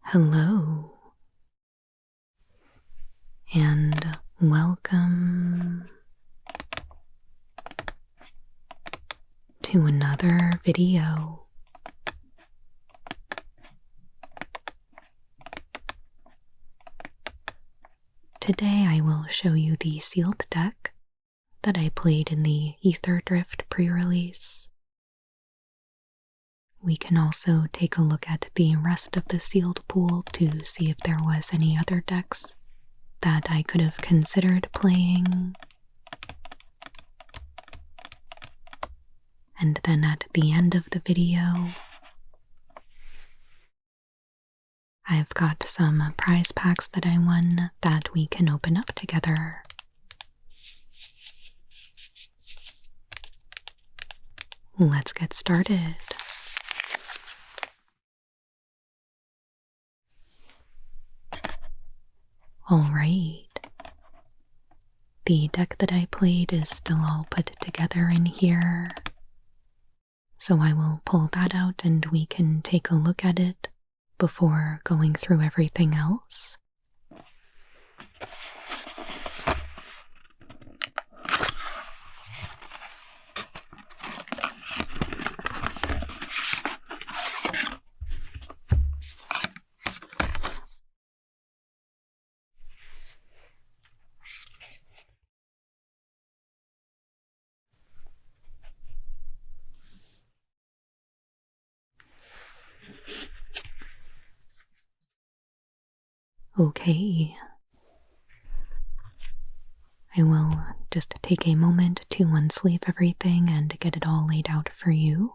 Hello, and welcome to another video. Today I will show you the sealed deck that I played in the Aetherdrift Prerelease. We can also take a look at the rest of the sealed pool to see if there was any other decks that I could have considered playing. And then at the end of the video, I've got some prize packs that I won that we can open up together. Let's get started. Alright, the deck that I played is still all put together in here, so I will pull that out and we can take a look at it before going through everything else. Okay, I will just take a moment to unsleeve everything and get it all laid out for you.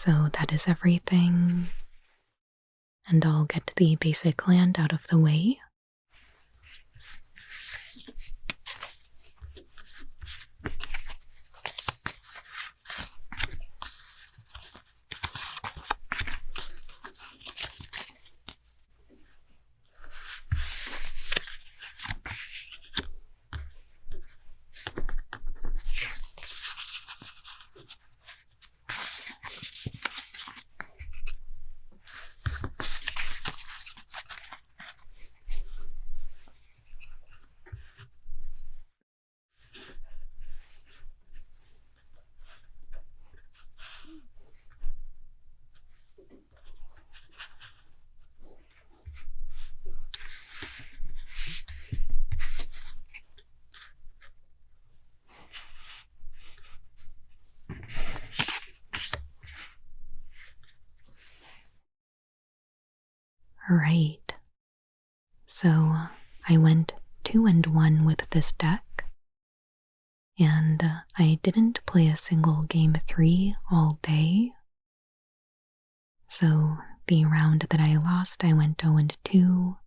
So that is everything, and I'll get the basic land out of the way. Right, so I went 2-1 with this deck, and I didn't play a single game 3 all day. So the round that I lost, I went 0-2,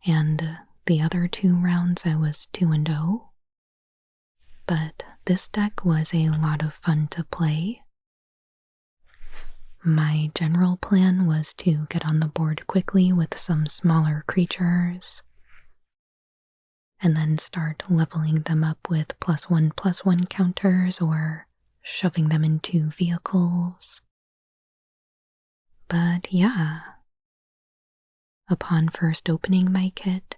and the other 2 rounds I was 2-0. But this deck was a lot of fun to play. My general plan was to get on the board quickly with some smaller creatures, and then start leveling them up with +1/+1 counters or shoving them into vehicles. But yeah, upon first opening my kit,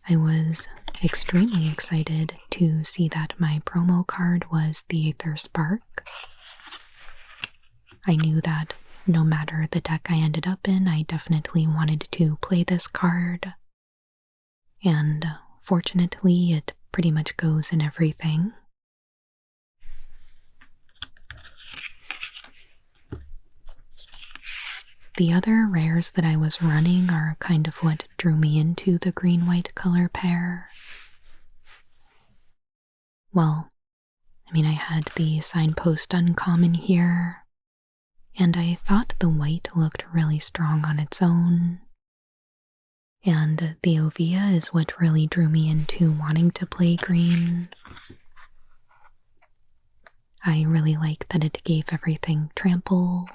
I was extremely excited to see that my promo card was the Aether Spark. I knew that no matter the deck I ended up in, I definitely wanted to play this card. And fortunately, it pretty much goes in everything. The other rares that I was running are kind of what drew me into the green-white color pair. Well, I had the Signpost Uncommon here, and I thought the white looked really strong on its own. And the Ovia is what really drew me into wanting to play green. I really like that it gave everything trample,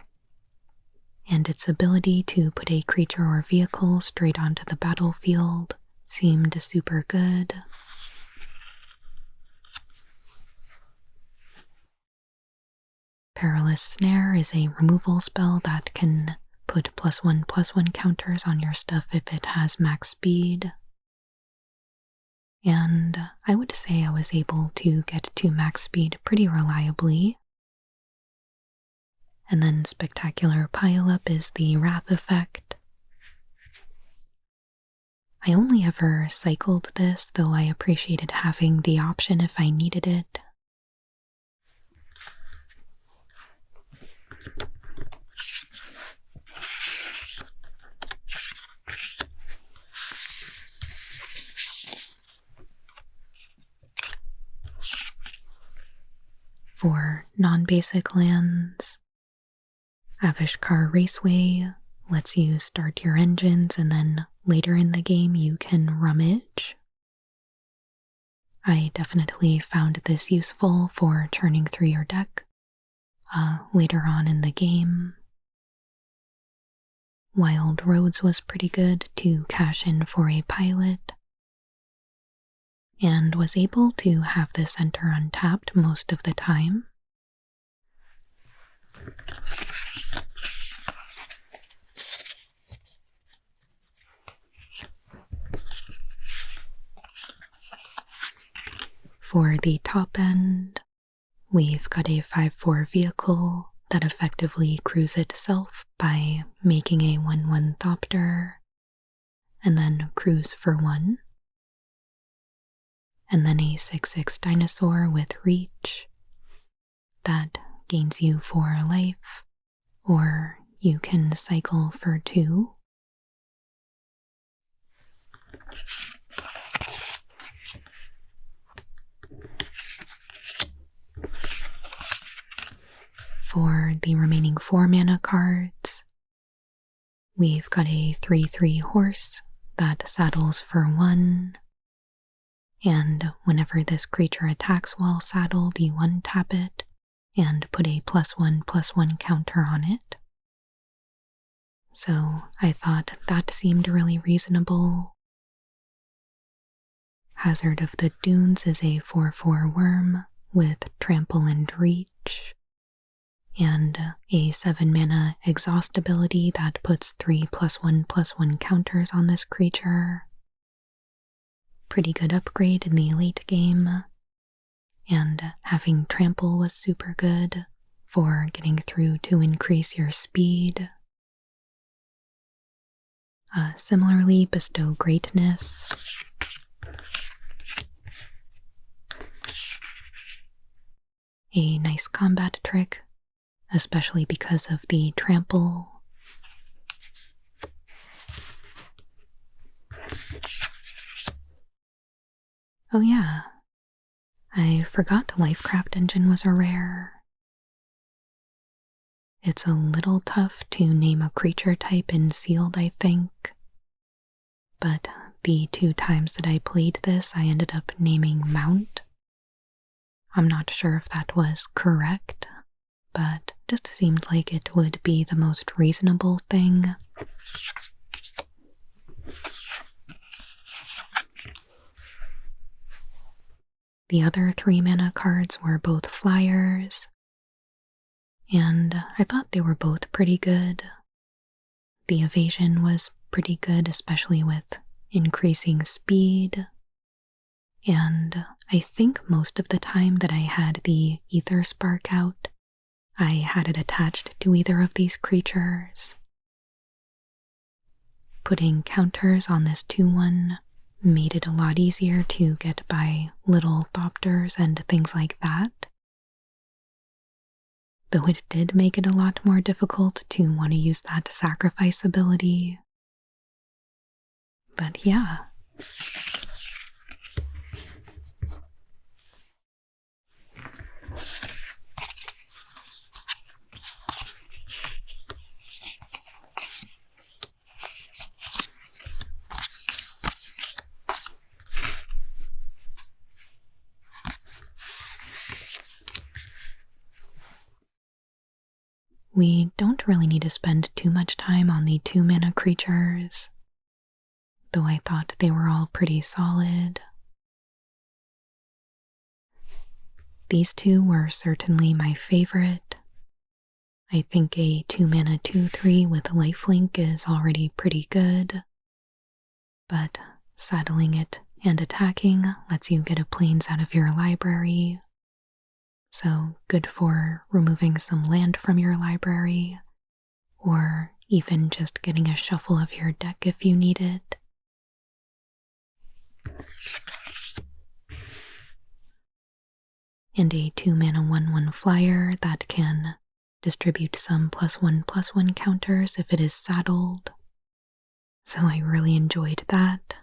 and its ability to put a creature or vehicle straight onto the battlefield seemed super good. Perilous Snare is a removal spell that can put +1/+1 counters on your stuff if it has max speed. And I would say I was able to get to max speed pretty reliably. And then Spectacular Pileup is the Wrath effect. I only ever cycled this, though I appreciated having the option if I needed it. For non-basic lands, Avishkar Raceway lets you start your engines, and then later in the game you can rummage. I definitely found this useful for churning through your deck later on in the game. Wild Roads was pretty good to cash in for a pilot, and was able to have this enter untapped most of the time. For the top end, we've got a 5/4 vehicle that effectively crews itself by making a 1/1 Thopter, and then cruise for 1. And then a 6/6 dinosaur with reach that gains you 4 life, or you can cycle for 2. for the remaining 4 mana cards, we've got a 3/3 horse that saddles for 1, and whenever this creature attacks while saddled, you untap it and put a +1/+1 counter on it. So I thought that seemed really reasonable. Hazard of the Dunes is a 4/4 worm with trample and reach, and a 7 mana exhaust ability that puts 3 +1/+1 counters on this creature. Pretty good upgrade in the late game, and having trample was super good for getting through to increase your speed. Similarly, bestow greatness. A nice combat trick, especially because of the trample. Oh yeah, I forgot Lifecraft Engine was a rare. It's a little tough to name a creature type in Sealed, I think. But the 2 times that I played this, I ended up naming Mount. I'm not sure if that was correct, but just seemed like it would be the most reasonable thing. The other 3 mana cards were both flyers, and I thought they were both pretty good. The evasion was pretty good, especially with increasing speed. And I think most of the time that I had the Ether Spark out, I had it attached to either of these creatures. Putting counters on this 2/1 made it a lot easier to get by little Thopters and things like that. Though it did make it a lot more difficult to want to use that sacrifice ability. But yeah. We don't really need to spend too much time on the 2 mana creatures, though I thought they were all pretty solid. These 2 were certainly my favorite. I think a 2 mana 2/3 with lifelink is already pretty good, but saddling it and attacking lets you get a plains out of your library. So good for removing some land from your library, or even just getting a shuffle of your deck if you need it. And a 2 mana 1/1 flyer that can distribute some +1/+1 counters if it is saddled. So I really enjoyed that.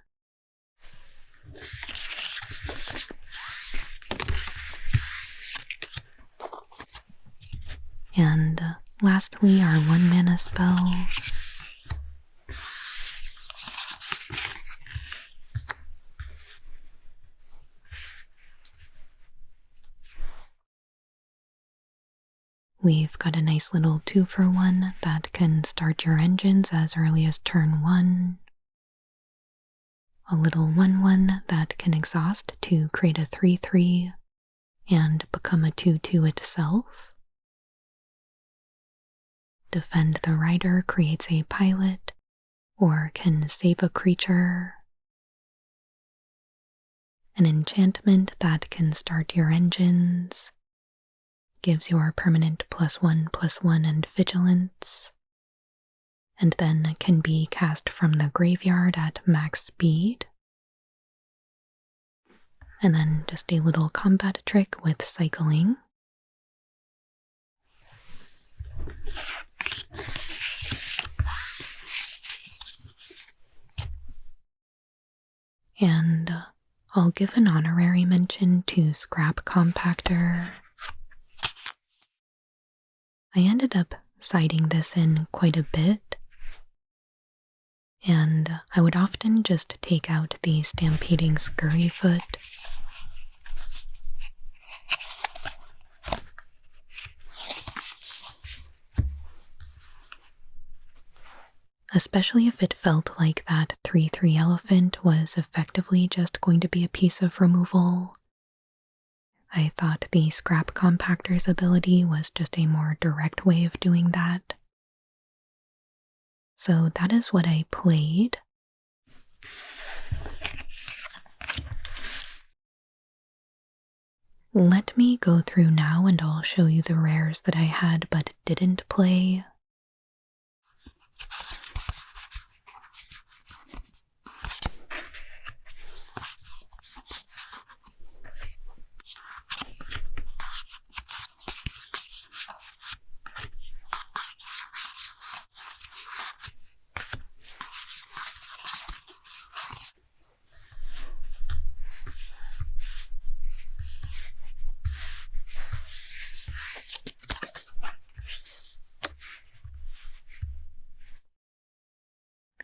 And lastly, our 1 mana spells. We've got a nice little 2-for-1 that can start your engines as early as turn 1. A little 1/1 that can exhaust to create a 3/3 and become a 2/2 itself. Defend the Rider creates a pilot, or can save a creature. An enchantment that can start your engines. Gives your permanent +1/+1 and vigilance. And then can be cast from the graveyard at max speed. And then just a little combat trick with cycling. And I'll give an honorary mention to Scrap Compactor. I ended up siding this in quite a bit, and I would often just take out the stampeding scurryfoot. Especially if it felt like that 3/3 elephant was effectively just going to be a piece of removal. I thought the scrap compactor's ability was just a more direct way of doing that. So that is what I played. Let me go through now and I'll show you the rares that I had but didn't play.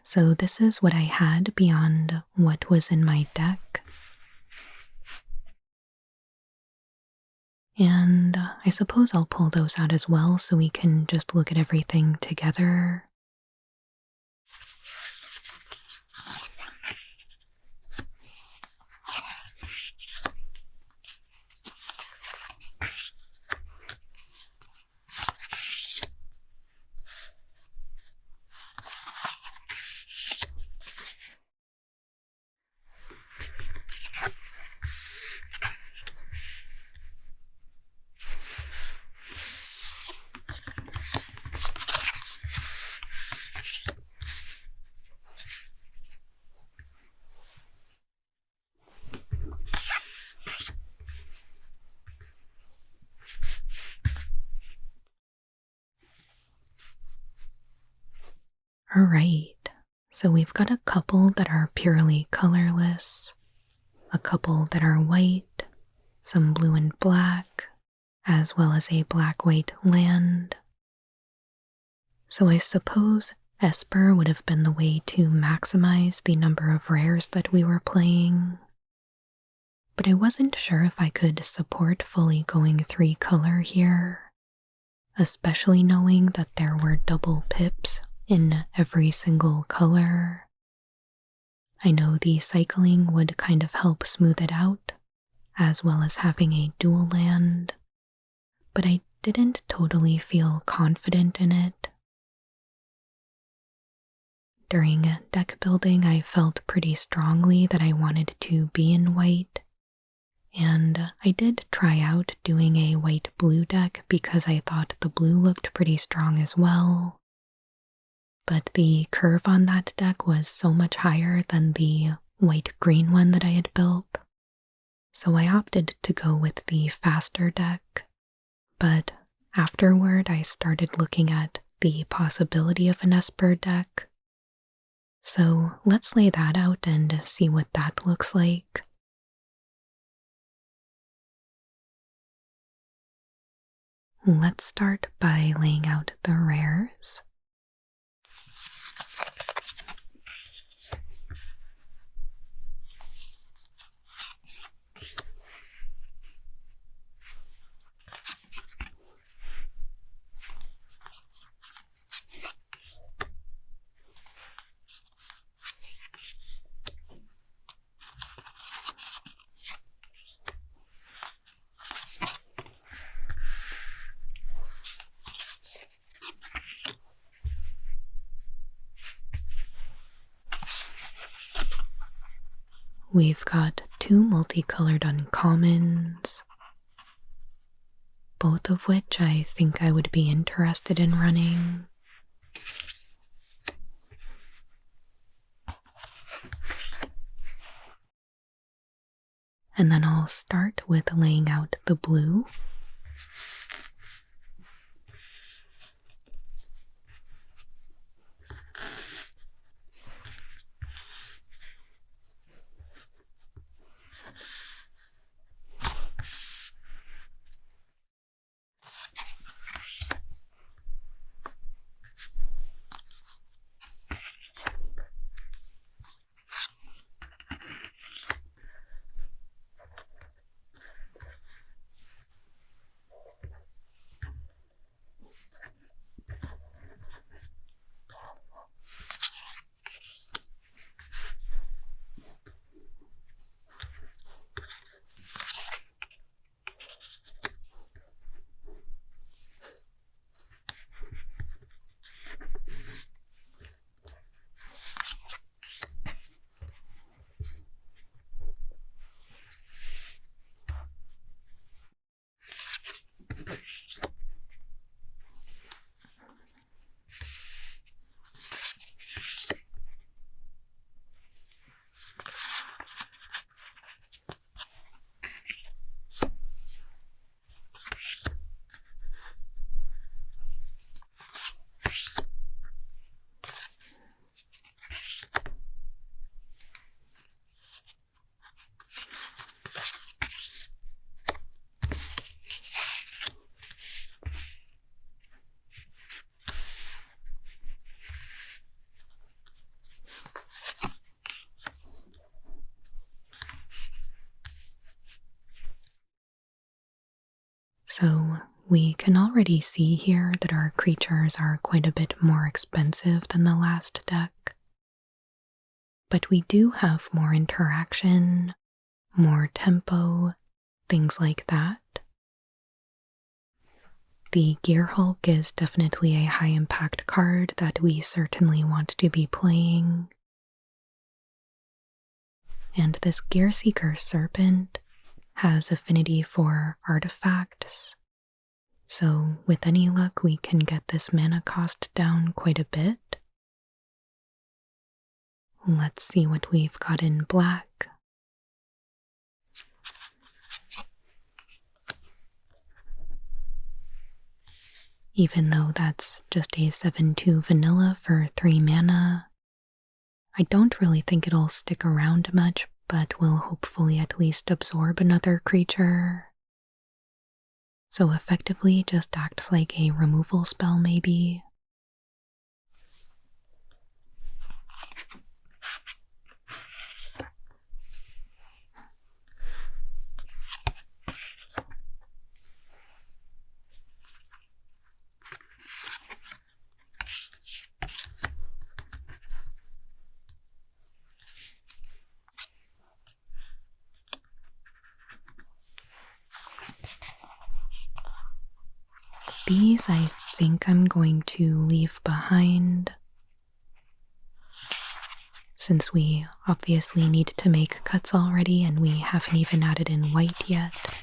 So this is what I had beyond what was in my deck. And I suppose I'll pull those out as well so we can just look at everything together. Alright, so we've got a couple that are purely colorless, a couple that are white, some blue and black, as well as a black-white land. So I suppose Esper would have been the way to maximize the number of rares that we were playing. But I wasn't sure if I could support fully going 3-color here, especially knowing that there were double pips in every single color. I know the cycling would kind of help smooth it out, as well as having a dual land, but I didn't totally feel confident in it. During deck building, I felt pretty strongly that I wanted to be in white, and I did try out doing a white-blue deck because I thought the blue looked pretty strong as well. But the curve on that deck was so much higher than the white-green one that I had built, so I opted to go with the faster deck. But afterward, I started looking at the possibility of an Esper deck. So let's lay that out and see what that looks like. Let's start by laying out the rares. We've got 2 multicolored uncommons, both of which I think I would be interested in running. And then I'll start with laying out the blue. So we can already see here that our creatures are quite a bit more expensive than the last deck. But we do have more interaction, more tempo, things like that. The Gear Hulk is definitely a high impact card that we certainly want to be playing. And this Gear Seeker Serpent has affinity for artifacts, so with any luck we can get this mana cost down quite a bit. Let's see what we've got in black. Even though that's just a 7/2 vanilla for 3 mana, I don't really think it'll stick around much, but will hopefully at least absorb another creature. So effectively just acts like a removal spell maybe. These I think I'm going to leave behind, since we obviously need to make cuts already and we haven't even added in white yet.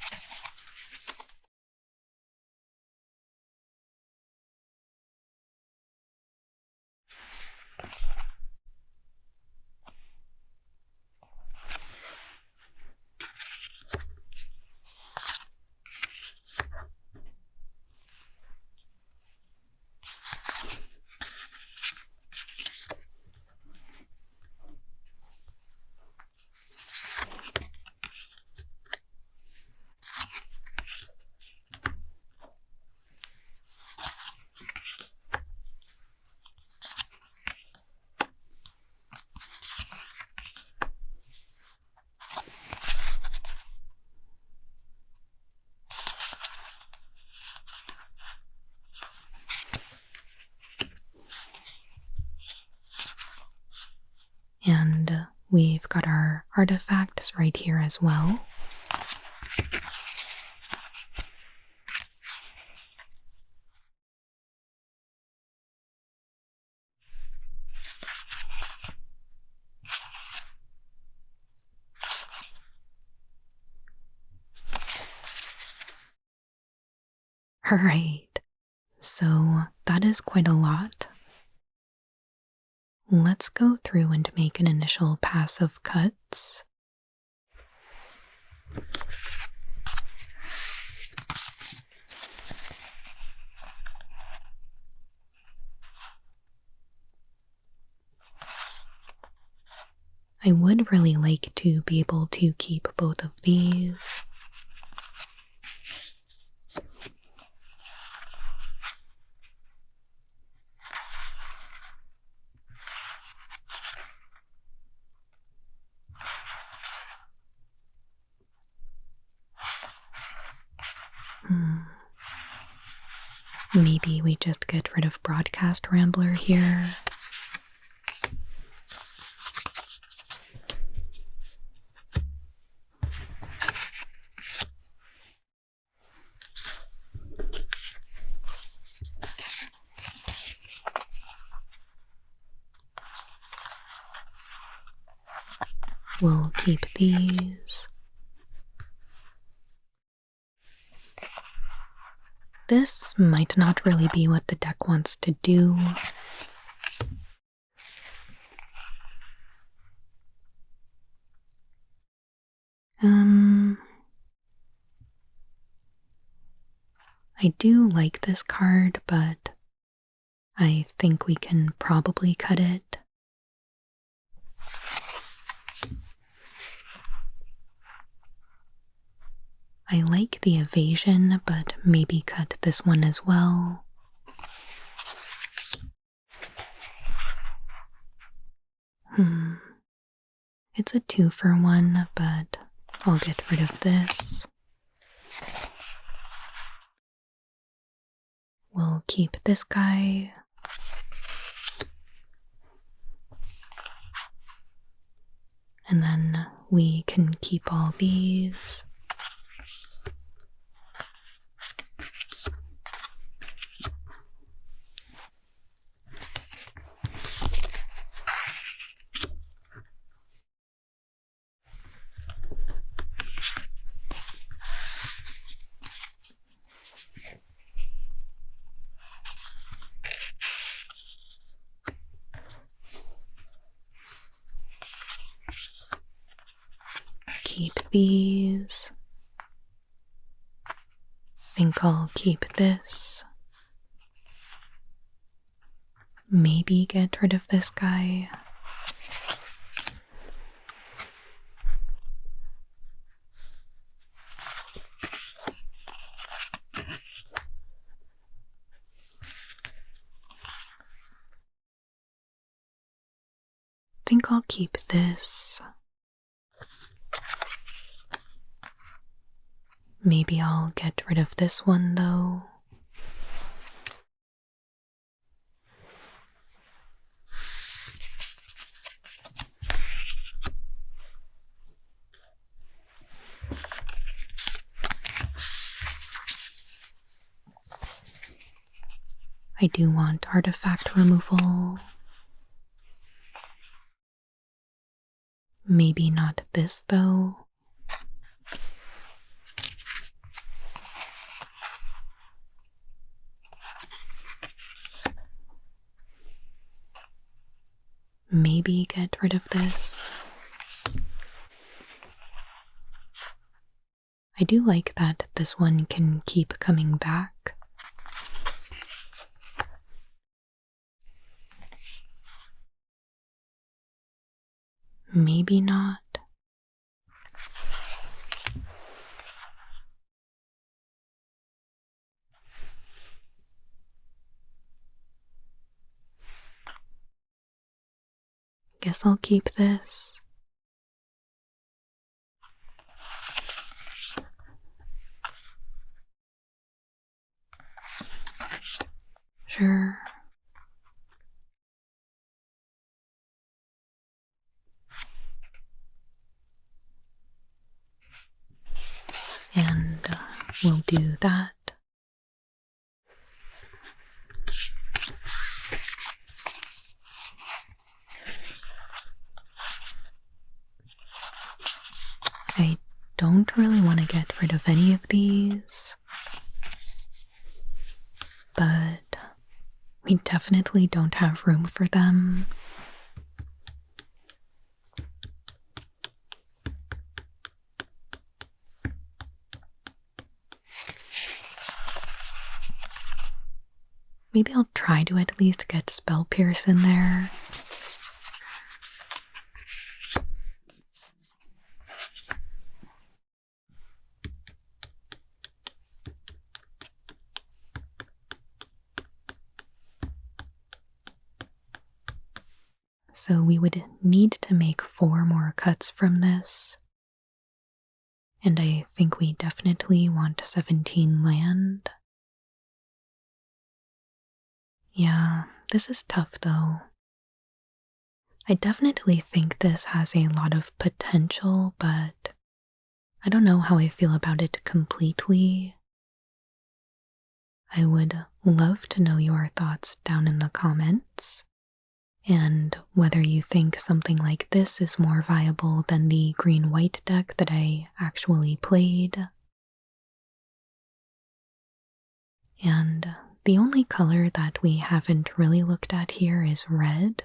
And we've got our artifacts right here as well. Alright, so that is quite a lot. Let's go through and make an initial pass of cuts. I would really like to be able to keep both of these. Maybe we just get rid of Broadcast Rambler here. We'll keep these. This might not really be what the deck wants to do. I do like this card, but I think we can probably cut it. I like the evasion, but maybe cut this one as well. It's a 2-for-1, but I'll get rid of this. keep this guy. And then we can keep all these. Keep these. Think I'll keep this. Maybe get rid of this guy. Think I'll keep this. Maybe I'll get rid of this one though. I do want artifact removal. Maybe not this though. Maybe get rid of this. I do like that this one can keep coming back. Maybe not. Guess I'll keep this. Sure. And we'll do that. I don't really want to get rid of any of these, but we definitely don't have room for them. Maybe I'll try to at least get Spell Pierce in there. So we would need to make 4 more cuts from this. And I think we definitely want 17 land. Yeah, this is tough though. I definitely think this has a lot of potential, but I don't know how I feel about it completely. I would love to know your thoughts down in the comments, and whether you think something like this is more viable than the green-white deck that I actually played. And the only color that we haven't really looked at here is red.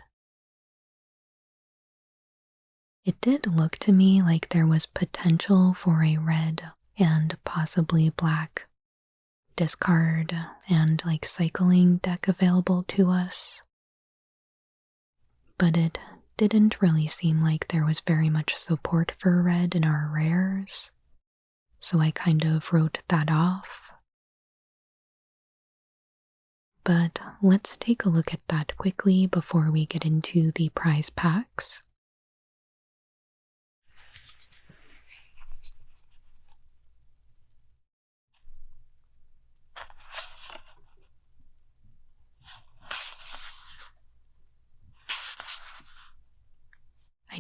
It did look to me like there was potential for a red and possibly black discard and like cycling deck available to us. But it didn't really seem like there was very much support for red in our rares, so I kind of wrote that off. But let's take a look at that quickly before we get into the prize packs.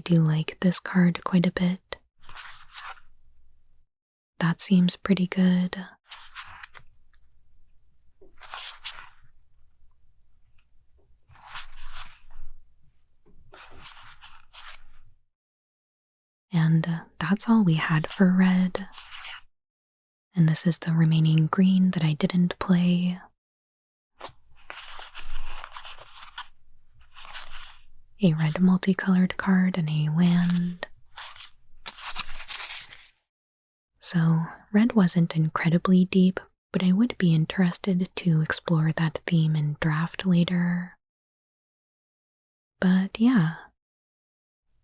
do like this card quite a bit. That seems pretty good. And that's all we had for red. And this is the remaining green that I didn't play. A red multicolored card and a land. So red wasn't incredibly deep, but I would be interested to explore that theme in draft later. But yeah,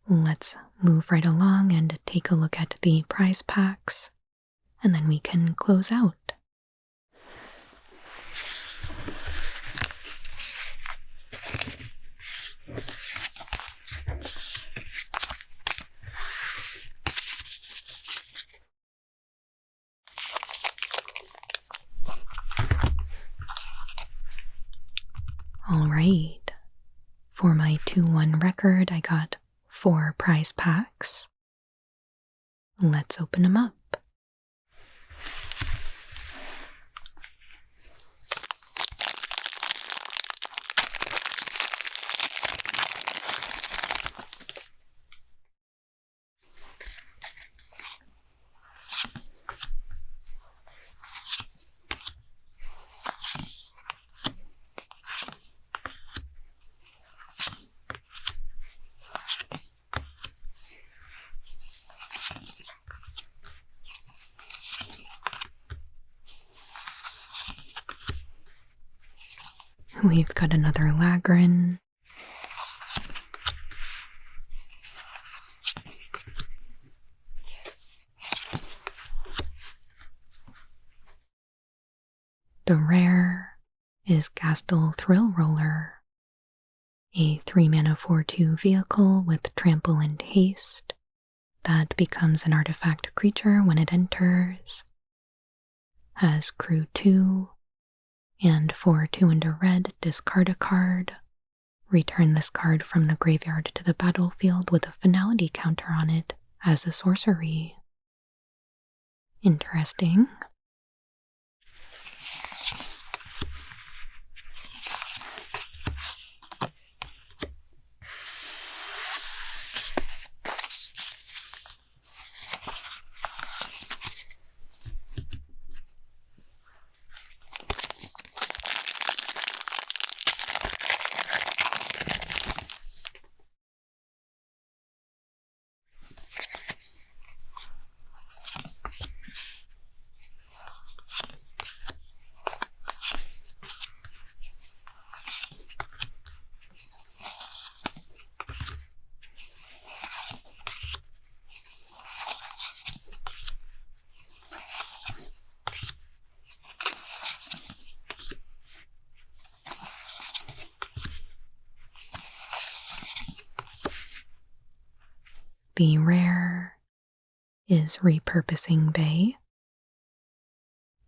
let's move right along and take a look at the prize packs, and then we can close out. Alright, for my 2-1 record, I got 4 prize packs. Let's open them up. We've got another Lagrin. The rare is Gastel Thrill Roller, a 3-mana 4/2 vehicle with trample and haste that becomes an artifact creature when it enters. Has crew 2, and for 2 and a red, discard a card. Return this card from the graveyard to the battlefield with a finality counter on it as a sorcery. Interesting. The rare is Repurposing Bay.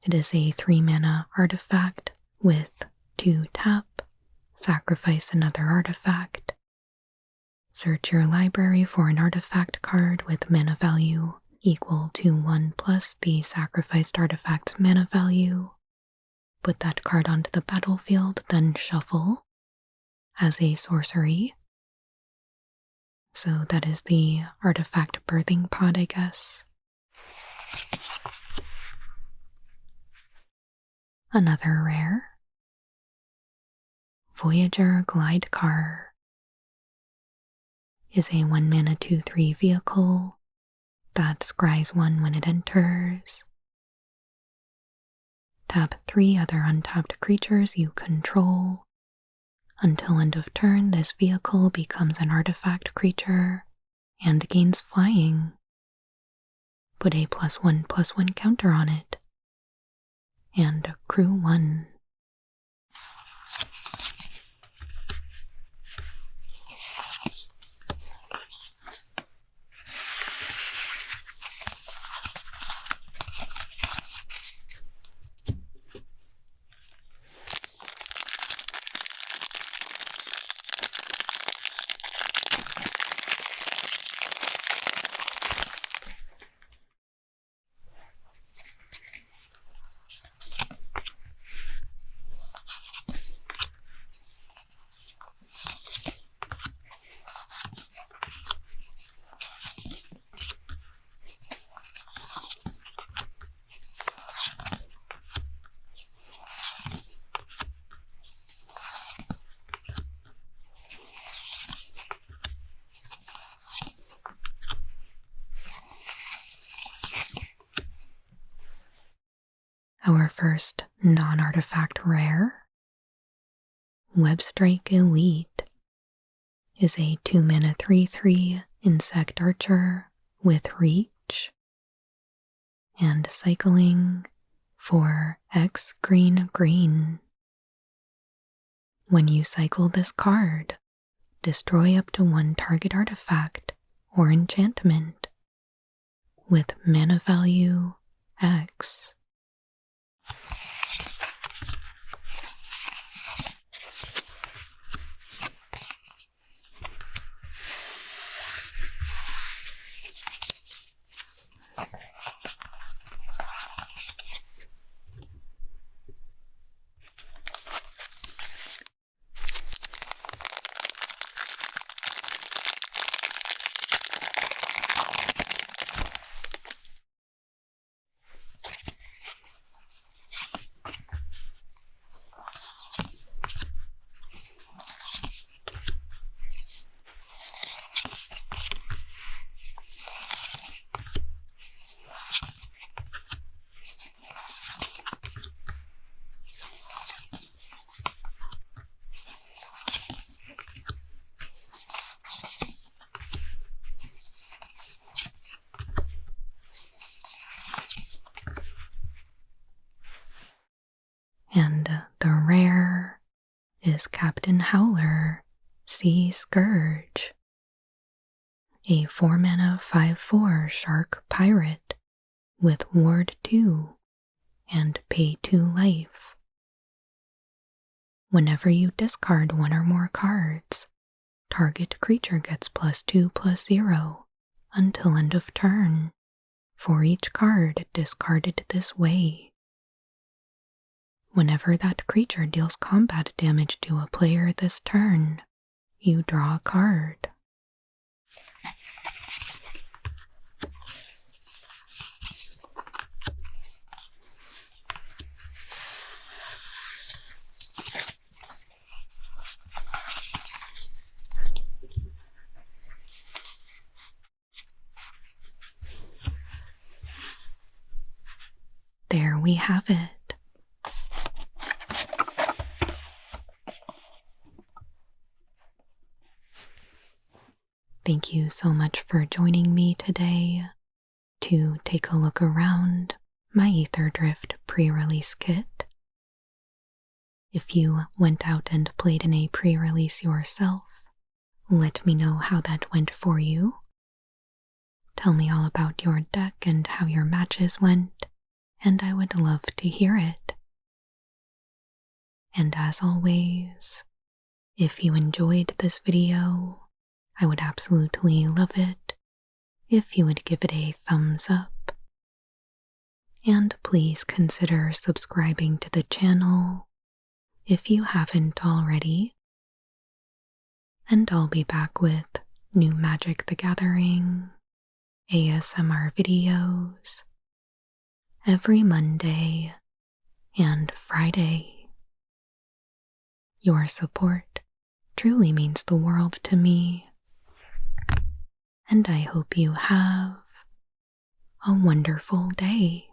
It is a 3-mana artifact with 2 tap, sacrifice another artifact. Search your library for an artifact card with mana value equal to 1 plus the sacrificed artifact's mana value. Put that card onto the battlefield, then shuffle as a sorcery. So that is the artifact birthing pod, I guess. Another rare. Voyager Glidecar is a 1-mana 2/3 vehicle that scries 1 when it enters. Tap 3 other untapped creatures you control. Until end of turn, this vehicle becomes an artifact creature and gains flying. Put a +1/+1 counter on it. And crew 1. Our first non-artifact rare, Webstrike Elite, is a 2-mana 3/3 insect archer with reach and cycling for X green. When you cycle this card, destroy up to 1 target artifact or enchantment with mana value X. And the rare is Captain Howler, Sea Scourge, a 4-mana 5/4 shark pirate with Ward 2 and pay 2 life. Whenever you discard 1 or more cards, target creature gets +2/+0 until end of turn for each card discarded this way. Whenever that creature deals combat damage to a player this turn, you draw a card. There we have it. Thank you so much for joining me today to take a look around my Aetherdrift pre-release kit. If you went out and played in a pre-release yourself, let me know how that went for you. Tell me all about your deck and how your matches went, and I would love to hear it. And as always, if you enjoyed this video, I would absolutely love it if you would give it a thumbs up. And please consider subscribing to the channel if you haven't already. And I'll be back with new Magic the Gathering ASMR videos every Monday and Friday. Your support truly means the world to me. And I hope you have a wonderful day.